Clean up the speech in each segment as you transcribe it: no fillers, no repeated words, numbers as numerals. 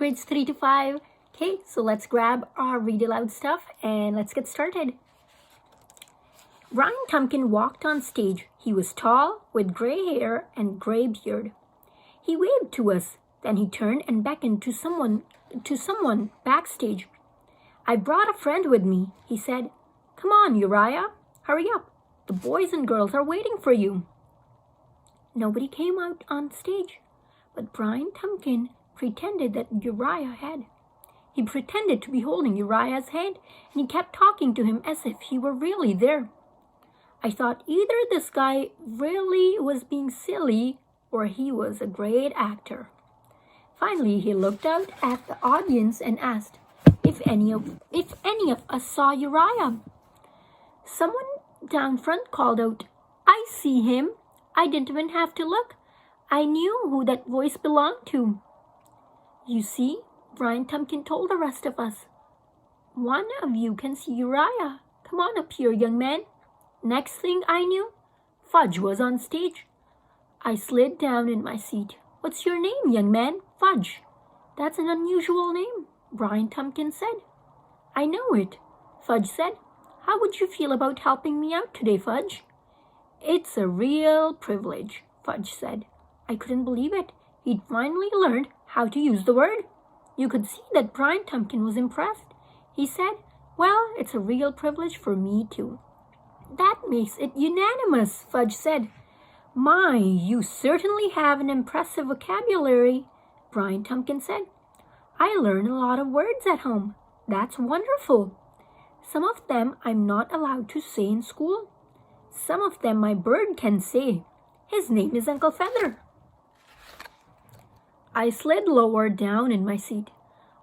grades 3 to 5. Okay, so let's grab our read aloud stuff and let's get started. Brian Tumpkin walked on stage. He was tall, with gray hair and gray beard. He waved to us. Then he turned and beckoned to someone backstage. "I brought a friend with me," he said. "Come on, Uriah. Hurry up. The boys and girls are waiting for you." Nobody came out on stage, but Brian Tumpkin pretended that Uriah had. He pretended to be holding Uriah's hand, and he kept talking to him as if he were really there. I thought either this guy really was being silly or he was a great actor. Finally, he looked out at the audience and asked if any of us saw Uriah. Someone down front called out, "I see him." I didn't even have to look. I knew who that voice belonged to. "You see," Brian Tumpkin told the rest of us, "one of you can see Uriah. Come on up here, young man." Next thing I knew, Fudge was on stage. I slid down in my seat. "What's your name, young man?" "Fudge." "That's an unusual name," Brian Tumpkin said. "I know it," Fudge said. "How would you feel about helping me out today, Fudge?" "It's a real privilege," Fudge said. I couldn't believe it. He'd finally learned how to use the word. You could see that Brian Tumpkin was impressed. He said, "Well, it's a real privilege for me too." "That makes it unanimous," Fudge said. "My, you certainly have an impressive vocabulary," Brian Tumpkin said. "I learn a lot of words at home. That's wonderful. Some of them I'm not allowed to say in school. Some of them my bird can say. His name is Uncle Feather." I slid lower down in my seat.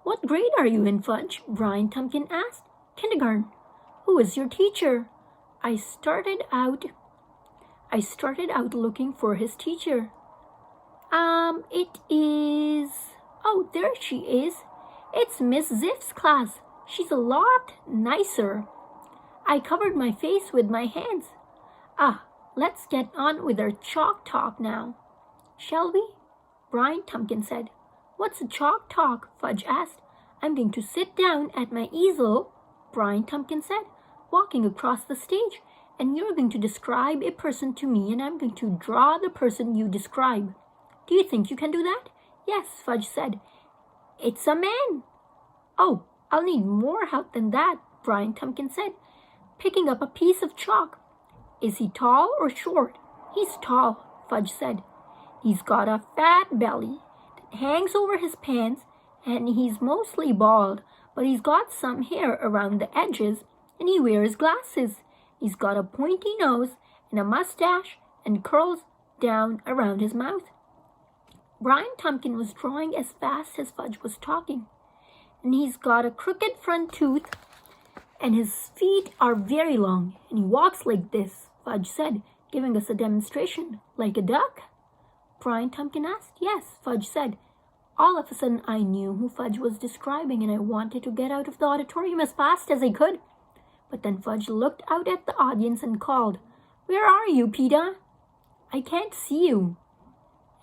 "What grade are you in, Fudge?" Brian Tumpkin asked. "Kindergarten." "Who is your teacher?" I started out looking for his teacher. It is... Oh, there she is. It's Miss Ziff's class. She's a lot nicer." I covered my face with my hands. Let's get on with our chalk talk now. "Shall we?" Brian Tumpkin said. "What's a chalk talk?" Fudge asked. "I'm going to sit down at my easel," Brian Tumpkin said, "walking across the stage, and you're going to describe a person to me, and I'm going to draw the person you describe. Do you think you can do that?" "Yes," Fudge said. "It's a man." "Oh, I'll need more help than that," Brian Tumpkin said, picking up a piece of chalk. "Is he tall or short?" "He's tall," Fudge said. "He's got a fat belly that hangs over his pants, and he's mostly bald, but he's got some hair around the edges, and he wears glasses. He's got a pointy nose and a mustache and curls down around his mouth." Brian Tumpkin was drawing as fast as Fudge was talking. "And he's got a crooked front tooth, and his feet are very long, and he walks like this," Fudge said, giving us a demonstration. "Like a duck?" Brian Tumpkin asked. "Yes," Fudge said. All of a sudden, I knew who Fudge was describing, and I wanted to get out of the auditorium as fast as I could. But then Fudge looked out at the audience and called, "Where are you, Peter? I can't see you."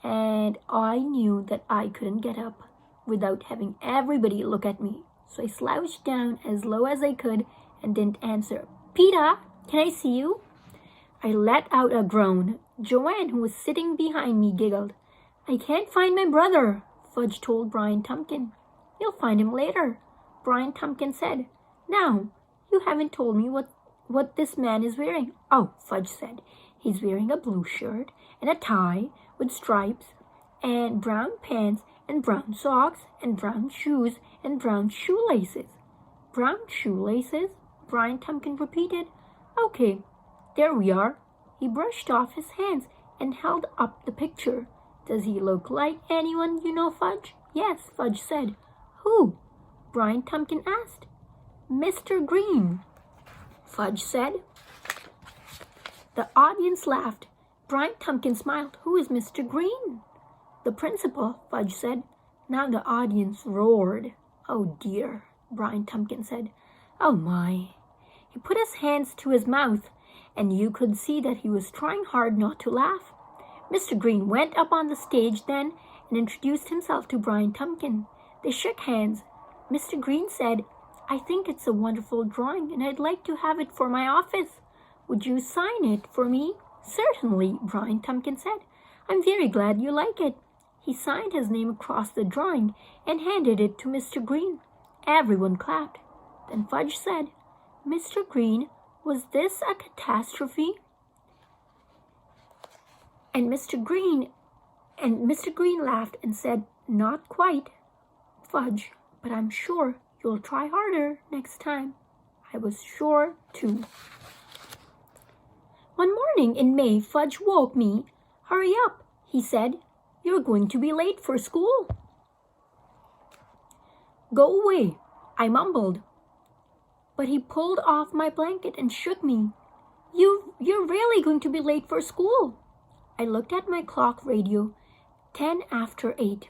And I knew that I couldn't get up without having everybody look at me. So I slouched down as low as I could and didn't answer. "Peter, can I see you?" I let out a groan. Joanne, who was sitting behind me, giggled. "I can't find my brother," Fudge told Brian Tumpkin. "You'll find him later," Brian Tumpkin said. "Now, you haven't told me what this man is wearing." "Oh," Fudge said. "He's wearing a blue shirt and a tie with stripes and brown pants and brown socks and brown shoes and brown shoelaces." "Brown shoelaces?" Brian Tumpkin repeated. "Okay, there we are." He brushed off his hands and held up the picture. "Does he look like anyone you know, Fudge?" "Yes," Fudge said. "Who?" Brian Tumpkin asked. "Mr. Green," Fudge said. The audience laughed. Brian Tumpkin smiled. "Who is Mr. Green?" "The principal," Fudge said. Now the audience roared. "Oh dear," Brian Tumpkin said. "Oh my." He put his hands to his mouth, and you could see that he was trying hard not to laugh. Mr. Green went up on the stage then and introduced himself to Brian Tumpkin. They shook hands. Mr. Green said, "I think it's a wonderful drawing and I'd like to have it for my office. Would you sign it for me?" "Certainly," Brian Tompkins said. "I'm very glad you like it." He signed his name across the drawing and handed it to Mr. Green. Everyone clapped. Then Fudge said, "Mr. Green, was this a catastrophe?" And Mr. Green laughed and said, "Not quite, Fudge, but I'm sure you'll try harder next time." I was sure too. One morning in May, Fudge woke me. "Hurry up," he said. "You're going to be late for school." "Go away," I mumbled. But he pulled off my blanket and shook me. You're really going to be late for school." I looked at my clock radio. 10 after 8.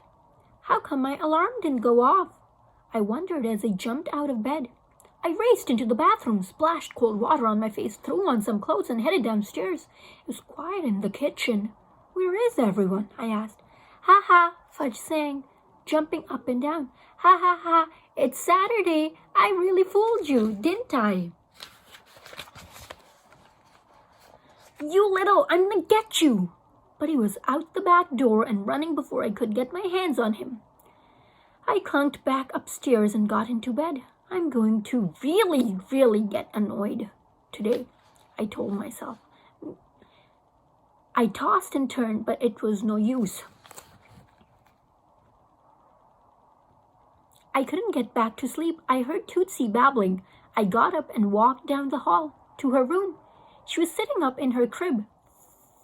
How come my alarm didn't go off? I wondered as I jumped out of bed. I raced into the bathroom, splashed cold water on my face, threw on some clothes, and headed downstairs. It was quiet in the kitchen. "Where is everyone?" I asked. "Ha ha," Fudge sang, jumping up and down. "Ha ha ha, it's Saturday. I really fooled you, didn't I?" "You little, I'm gonna get you." But he was out the back door and running before I could get my hands on him. I clunked back upstairs and got into bed. I'm going to really get annoyed today, I told myself. I tossed and turned, but it was no use. I couldn't get back to sleep. I heard Tootsie babbling. I got up and walked down the hall to her room. She was sitting up in her crib,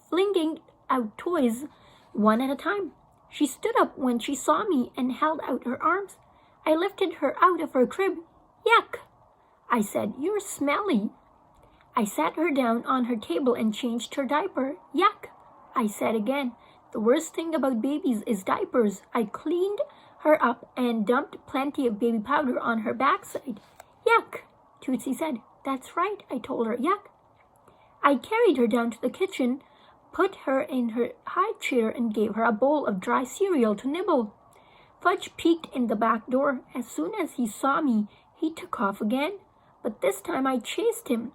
flinging out toys one at a time. She stood up when she saw me and held out her arms. I lifted her out of her crib. "Yuck," I said. "You're smelly." I sat her down on her table and changed her diaper. "Yuck," I said again. The worst thing about babies is diapers. I cleaned her up and dumped plenty of baby powder on her backside. "Yuck," Tootsie said. "That's right," I told her. "Yuck." I carried her down to the kitchen, put her in her high chair, and gave her a bowl of dry cereal to nibble. Fudge peeked in the back door. As soon as he saw me, he took off again, but this time I chased him.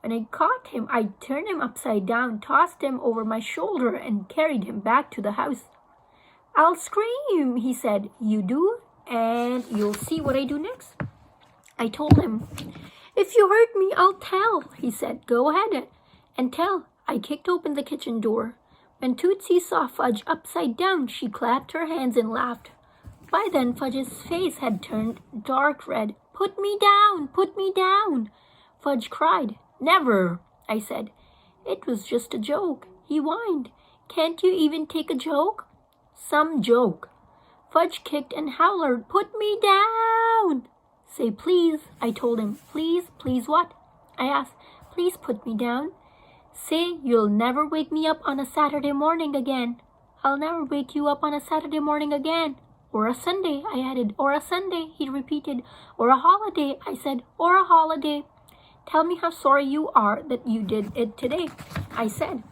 When I caught him, I turned him upside down, tossed him over my shoulder, and carried him back to the house. "I'll scream," he said. "You do, and you'll see what I do next." I told him. "If you hurt me, I'll tell," he said. "Go ahead and tell." I kicked open the kitchen door. When Tootsie saw Fudge upside down, she clapped her hands and laughed. By then, Fudge's face had turned dark red. "Put me down! Put me down!" Fudge cried. "Never," I said. "It was just a joke," he whined. "Can't you even take a joke?" "Some joke." Fudge kicked and howled. "Put me down!" "Say please," I told him. "Please, please what?" I asked. "Please put me down." "Say you'll never wake me up on a Saturday morning again." "I'll never wake you up on a Saturday morning again." "Or a Sunday," I added. "Or a Sunday," he repeated. "Or a holiday," I said. "Or a holiday." "Tell me how sorry you are that you did it today," I said.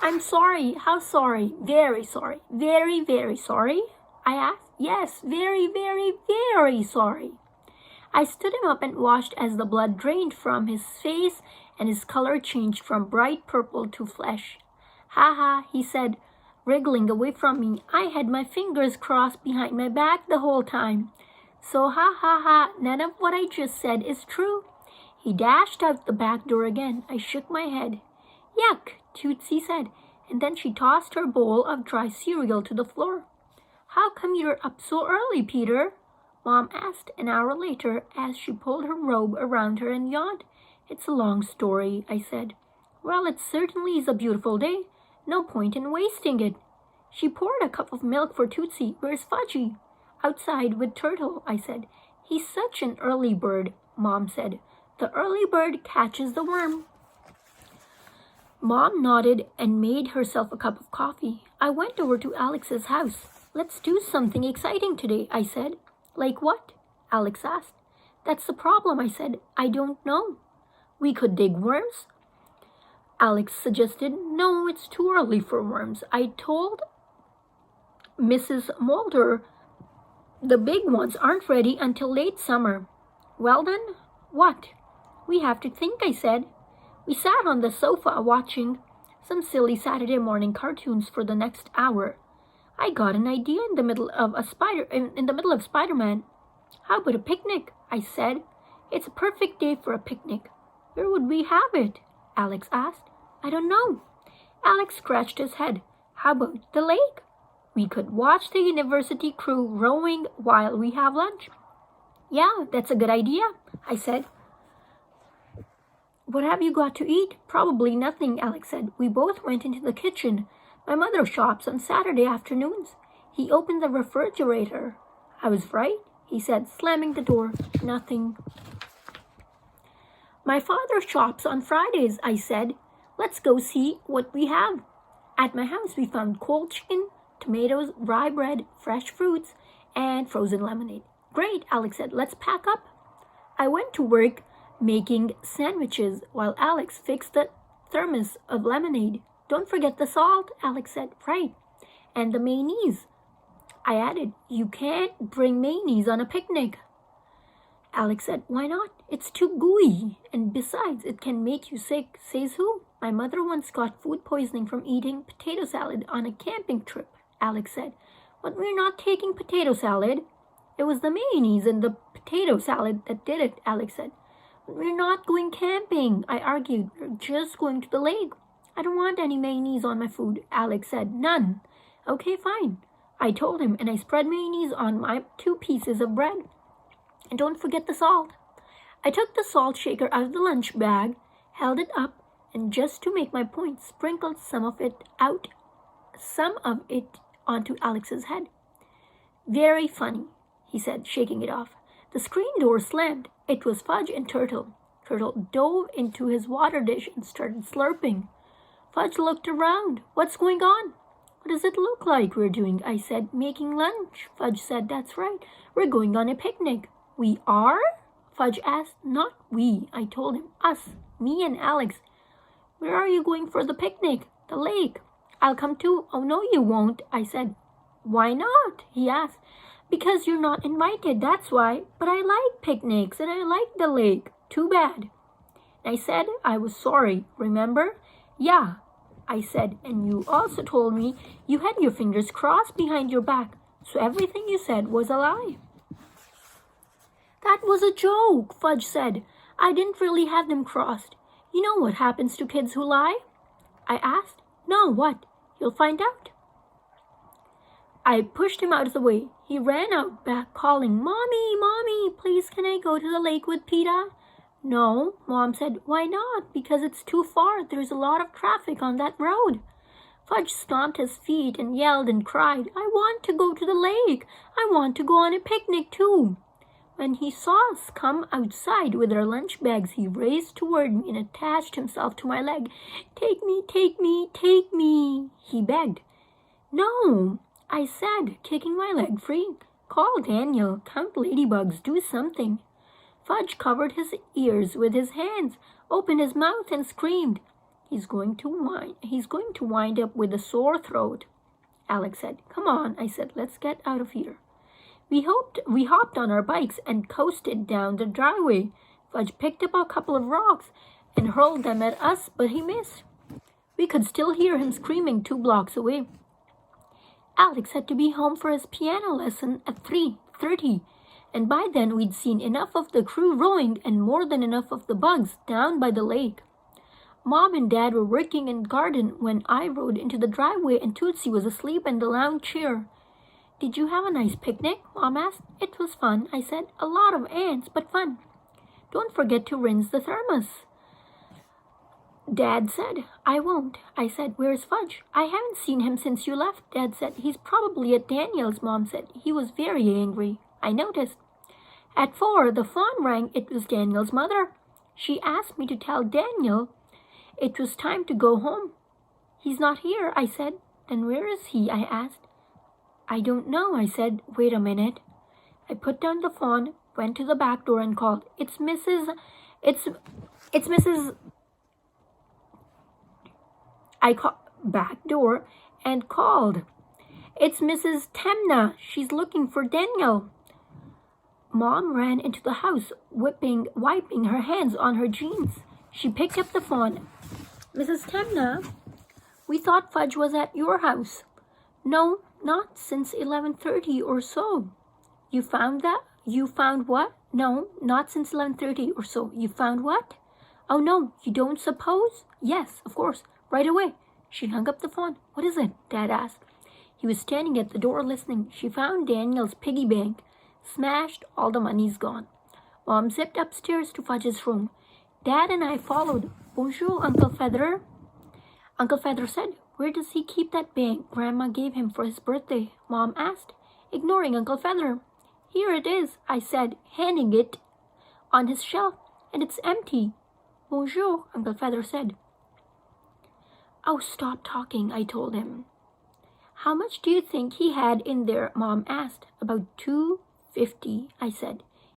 "I'm sorry. How sorry?" "Very sorry." "Very, very sorry?" I asked. "Yes, very, very, very sorry." I stood him up and watched as the blood drained from his face and his color changed from bright purple to flesh. "Ha ha," he said, wriggling away from me. I had my fingers crossed behind my back the whole time. "So ha ha ha, none of what I just said is true." He dashed out the back door again. I shook my head. "Yuck," Tootsie said, and then she tossed her bowl of dry cereal to the floor. "How come you're up so early, Peter?" Mom asked an hour later as she pulled her robe around her and yawned. "It's a long story," I said. "Well, it certainly is a beautiful day. No point in wasting it." She poured a cup of milk for Tootsie. "Where's Fudgy?" "Outside with Turtle," I said. "He's such an early bird," Mom said. "The early bird catches the worm." Mom nodded and made herself a cup of coffee. I went over to Alex's house. "Let's do something exciting today," I said. "Like what?" Alex asked. "That's the problem," I said. "I don't know." "We could dig worms," Alex suggested. "No, it's too early for worms." I told Mrs. Mulder, the big ones aren't ready until late summer. Well then, what? We have to think, I said. We sat on the sofa watching some silly Saturday morning cartoons for the next hour. I got an idea in the middle of Spider-Man. How about a picnic? I said. It's a perfect day for a picnic. Where would we have it? Alex asked. I don't know. Alex scratched his head. How about the lake? We could watch the university crew rowing while we have lunch. Yeah, that's a good idea, I said. What have you got to eat? Probably nothing, Alex said. We both went into the kitchen. My mother shops on Saturday afternoons. He opened the refrigerator. I was right, he said, slamming the door. Nothing. My father shops on Fridays, I said. Let's go see what we have. At my house, we found cold chicken, tomatoes, rye bread, fresh fruits, and frozen lemonade. Great, Alex said. Let's pack up. I went to work making sandwiches while Alex fixed the thermos of lemonade. Don't forget the salt, Alex said. Right. And the mayonnaise. I added, you can't bring mayonnaise on a picnic. Alex said, why not? It's too gooey. And besides, it can make you sick. Says who? My mother once got food poisoning from eating potato salad on a camping trip, Alex said. But we're not taking potato salad. It was the mayonnaise and the potato salad that did it, Alex said. But we're not going camping, I argued. We're just going to the lake. I don't want any mayonnaise on my food, Alex said. None. Okay, fine, I told him, and I spread mayonnaise on my 2 pieces of bread. And don't forget the salt. I took the salt shaker out of the lunch bag, held it up, and just to make my point, sprinkled some of it onto Alex's head. Very funny, he said, shaking it off. The screen door slammed. It was Fudge and Turtle. Turtle dove into his water dish and started slurping. Fudge looked around. What's going on? What does it look like we're doing? I said, making lunch. Fudge said, that's right. We're going on a picnic. We are? Fudge asked. Not we, I told him. Us, me and Alex. Where are you going for the picnic? The lake. I'll come too. Oh, no, you won't, I said. Why not? He asked. Because you're not invited, that's why. But I like picnics and I like the lake. Too bad. I said I was sorry, remember? Yeah, I said, and you also told me you had your fingers crossed behind your back. So everything you said was a lie. That was a joke, Fudge said. I didn't really have them crossed. You know what happens to kids who lie? I asked. No, what? You'll find out. I pushed him out of the way. He ran out back calling, Mommy, Mommy, please can I go to the lake with Peeta? No, Mom said. Why not? Because it's too far. There's a lot of traffic on that road. Fudge stomped his feet and yelled and cried, I want to go to the lake. I want to go on a picnic too. When he saw us come outside with our lunch bags, he raced toward me and attached himself to my leg. Take me, take me, take me, he begged. No, I said, kicking my leg free. Call Daniel, count ladybugs, do something. Fudge covered his ears with his hands, opened his mouth and screamed. He's going to wind up with a sore throat. Alex said, come on, I said, let's get out of here. We hopped on our bikes and coasted down the driveway. Fudge picked up a couple of rocks and hurled them at us, but he missed. We could still hear him screaming 2 blocks away. Alex had to be home for his piano lesson at 3:30, and by then we'd seen enough of the crew rowing and more than enough of the bugs down by the lake. Mom and Dad were working in the garden when I rode into the driveway and Tootsie was asleep in the lounge chair. Did you have a nice picnic? Mom asked. It was fun, I said. A lot of ants, but fun. Don't forget to rinse the thermos. Dad said. I won't. I said, where's Fudge? I haven't seen him since you left, Dad said. He's probably at Daniel's, Mom said. He was very angry. I noticed. At 4, the phone rang. It was Daniel's mother. She asked me to tell Daniel it was time to go home. He's not here, I said. Then where is he? I asked. I don't know, I said. Wait a minute. I put down the phone, went to the back door and called. It's Mrs. I called back door and called. It's Mrs. Temna. She's looking for Daniel. Mom ran into the house, wiping her hands on her jeans. She picked up the phone. Mrs. Temna, we thought Fudge was at your house. No, not since 11:30 or so. You found that? You found what? No, not since 11:30 or so. You found what? Oh no, you don't suppose? Yes, of course, right away. She hung up the phone. What is it? Dad asked. He was standing at the door listening. She found Daniel's piggy bank. Smashed, all the money's gone. Mom zipped upstairs to Fudge's room. Dad and I followed. Bonjour, Uncle Feather. Uncle Feather said, where does he keep that bank Grandma gave him for his birthday? Mom asked, ignoring Uncle Feather. Here it is, I said, handing it on his shelf, and it's empty. Bonjour, Uncle Feather said. Oh, stop talking, I told him. How much do you think he had in there? Mom asked. About $2.50, I said.